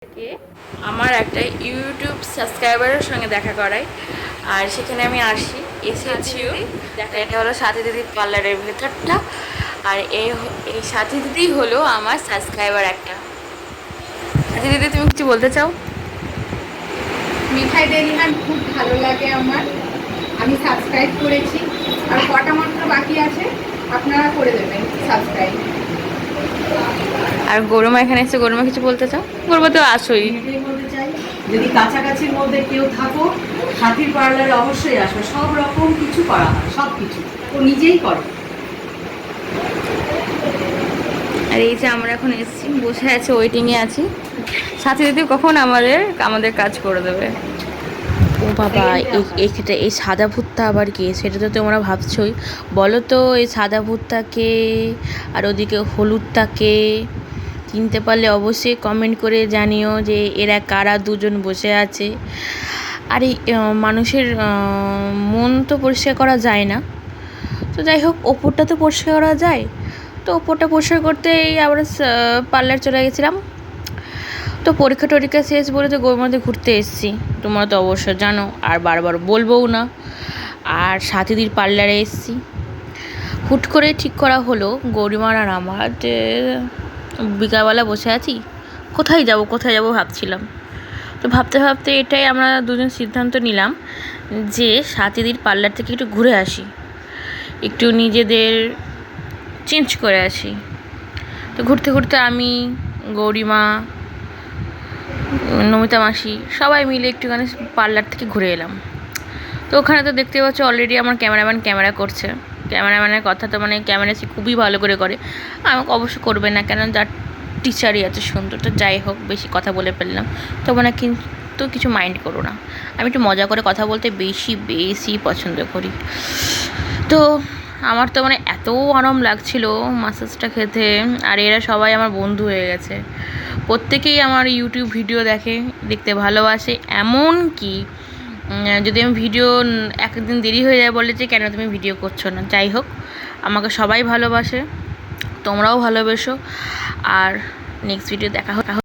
কে আমার একটা ইউটিউব সাবস্ক্রাইবারের সঙ্গে দেখা করাই, আর সেখানে আমি এসেছিও। এটা হলো সাথী দিদির পার্লারের ভেতরটা, আর এই সাথী দিদি হলো আমার সাবস্ক্রাইবার একটা। সাথী দিদি, তুমি কিছু বলতে চাও? মিঠাই ডেলিহান্ট খুব ভালো লাগে আমার। আমি সাবস্ক্রাইব করেছি, আর কটা মাত্র বাকি আছে, আপনারা করে দেবেন সাবস্ক্রাইব। আর গরুমা এখানে এসে, গরুমা কিছু বলতে চাও? গরুমা তো আসোই। এটাই বলতে চাই, যদি কাছাকাছির মধ্যে কেউ থাকো, সাথীর পার্লারে অবশ্যই আসবে। সব রকম কিছু করা হয়, সব কিছু ও নিজেই করে। আর এই যে আমরা এখন এসেছি, বসে আছে, ওয়েটিংয়ে আছি। সাথী দিদি কখন আমাদের কাজ করে দেবে। ও বাবা, এই সাদা ভূতটা আবার কি? সেটা তো তোমরা ভাবছোই। বলো তো, এই সাদা ভূতটাকে আর ওদিকে হলুদটাকে চিনতে পারলে অবশ্যই কমেন্ট করে জানিও যে এরা কারা দুজন বসে আছে। আর এই মানুষের মন তো পরিষ্কার করা যায় না, তো যাই হোক, ওপরটা তো পরিষ্কার করা যায়। তো ওপরটা পরিষ্কার করতেই আমরা পার্লার চলে গেছিলাম। তো পরীক্ষা টরীক্ষা শেষ বলে তো গরুমাতে ঘুরতে এসেছি, তোমরা তো অবশ্য জানো, আর বারবার বলবোও না। আর সাথীদির পার্লারে এসেছি, হুট করে ঠিক করা হলো গৌরীমার আর আমার যে বিকালবেলা বসে আছি, কোথায় যাব ভাবছিলাম। তো ভাবতে ভাবতে এটাই আমরা দুজন সিদ্ধান্ত নিলাম যে সাথীদির পার্লার থেকে একটু ঘুরে আসি, একটু নিজেদের চেঞ্জ করে আসি। তো ঘুরতে ঘুরতে আমি, গৌরীমা, নমিতা মাসি সবাই মিলে একটুখানি পার্লার থেকে ঘুরে এলাম। তো ওখানে তো দেখতে পাচ্ছ অলরেডি আমার ক্যামেরাম্যান ক্যামেরা করছে। ক্যামেরাম্যানের কথা তো ক্যামেরা সে খুবই ভালো করে করে, আমাকে অবশ্য করবে না, কেন যার টিচারই আছে সুন্দর। তো যাই হোক, বেশি কথা বলে ফেললাম, তোমরা কিন্তু কিছু মাইন্ড করো না। আমি একটু মজা করে কথা বলতে বেশি পছন্দ করি। তো আমার তো এত আরাম লাগছিল মাসাজটা খেতে। আর এরা সবাই আমার বন্ধু হয়ে গেছে, প্রত্যেকেই আমার ইউটিউব ভিডিও দেখতে ভালোবাসে। এমন কি যদি আমি ভিডিও একদিন দেরি হয়ে যায়, বলে যে কেন তুমি ভিডিও করছো না। যাই হোক, আমাকে সবাই ভালোবাসে, তোমরাও ভালোবেসো। আর নেক্সট ভিডিও দেখা